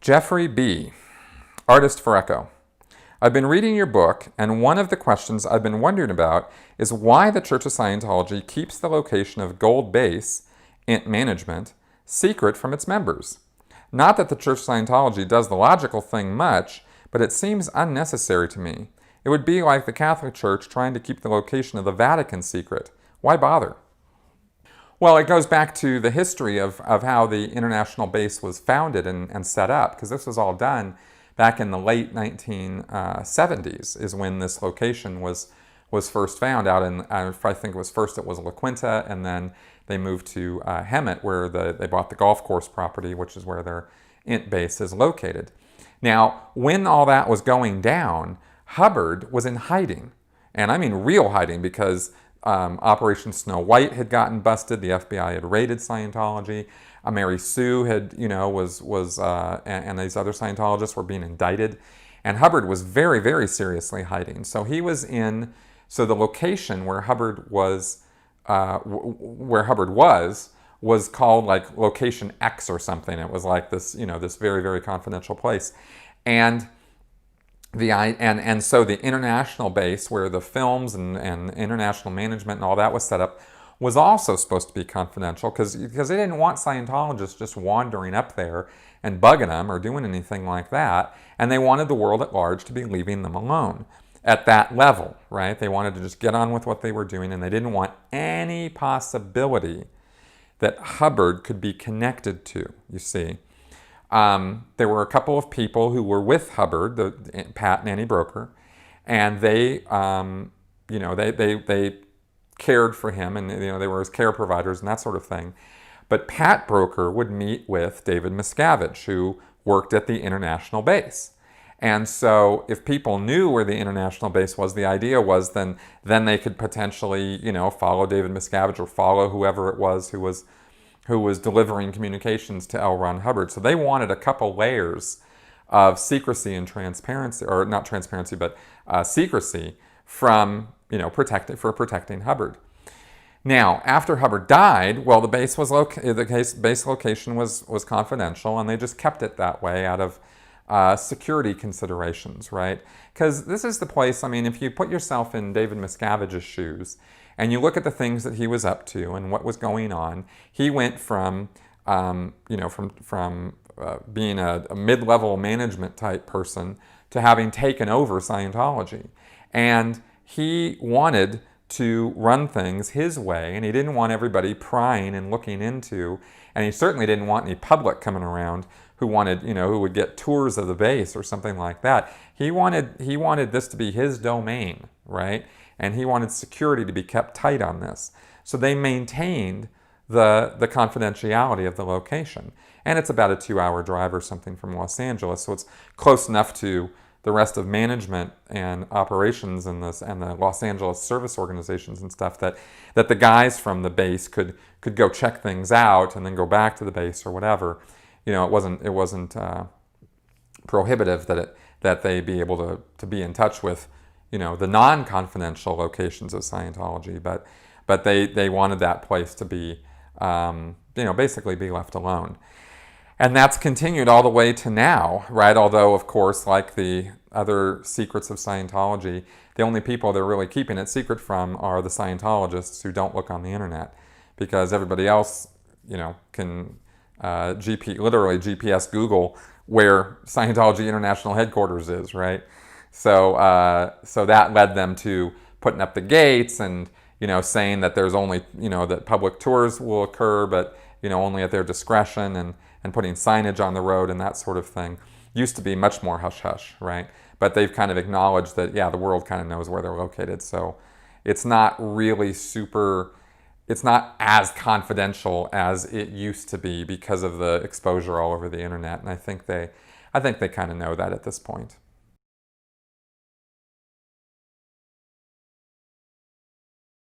Jeffrey B., Artist for Echo. I've been reading your book, and one of the questions I've been wondering about is why the Church of Scientology keeps the location of Gold Base, Int Management, secret from its members. Not that the Church of Scientology does the logical thing much, but it seems unnecessary to me. It would be like the Catholic Church trying to keep the location of the Vatican secret. Why bother? Well, it goes back to the history of how the international base was founded and set up, because this was all done back in the late 1970s is when this location was first found out in, I think it was La Quinta, and then they moved to Hemet, where they bought the golf course property, which is where their Int base is located. Now, when all that was going down, Hubbard was in hiding, and I mean real hiding, because Operation Snow White had gotten busted. The FBI had raided Scientology. Mary Sue had, and these other Scientologists were being indicted, and Hubbard was very, very seriously hiding. So he was in. So the location where Hubbard was called like Location X or something. It was like this, this very, very confidential place, and so the international base where the films and international management and all that was set up was also supposed to be confidential because they didn't want Scientologists just wandering up there and bugging them or doing anything like that, and they wanted the world at large to be leaving them alone at that level, right? They wanted to just get on with what they were doing, and they didn't want any possibility that Hubbard could be connected to, you see. There were a couple of people who were with Hubbard, Pat and Annie Broker, and they cared for him, and they were his care providers and that sort of thing. But Pat Broker would meet with David Miscavige, who worked at the international base. And so if people knew where the international base was, the idea was then they could potentially, follow David Miscavige or follow whoever it was who was delivering communications to L. Ron Hubbard. So they wanted a couple layers of secrecy and transparency, or not transparency, but secrecy from, protecting Hubbard. Now, after Hubbard died, well, the base location was confidential, and they just kept it that way out of security considerations, right? Because this is the place, if you put yourself in David Miscavige's shoes, and you look at the things that he was up to and what was going on, he went from being a mid-level management type person to having taken over Scientology. And he wanted to run things his way, and he didn't want everybody prying and looking into, and he certainly didn't want any public coming around who would get tours of the base or something like that. He wanted this to be his domain, right? And he wanted security to be kept tight on this. So they maintained the confidentiality of the location. And it's about a 2-hour drive or something from Los Angeles, so it's close enough to the rest of management and operations and the Los Angeles service organizations and stuff that the guys from the base could go check things out and then go back to the base or whatever. It wasn't prohibitive that they be able to be in touch with the non-confidential locations of Scientology, but they wanted that place to be basically be left alone. And that's continued all the way to now, right? Although, of course, like the other secrets of Scientology, the only people they're really keeping it secret from are the Scientologists who don't look on the internet, because everybody else, can literally GPS Google where Scientology International Headquarters is, right? So that led them to putting up the gates and, saying that there's only, that public tours will occur, but, only at their discretion, and putting signage on the road and that sort of thing. Used to be much more hush-hush, right? But they've kind of acknowledged that, the world kind of knows where they're located. So it's not really it's not as confidential as it used to be because of the exposure all over the internet. And I think they kind of know that at this point.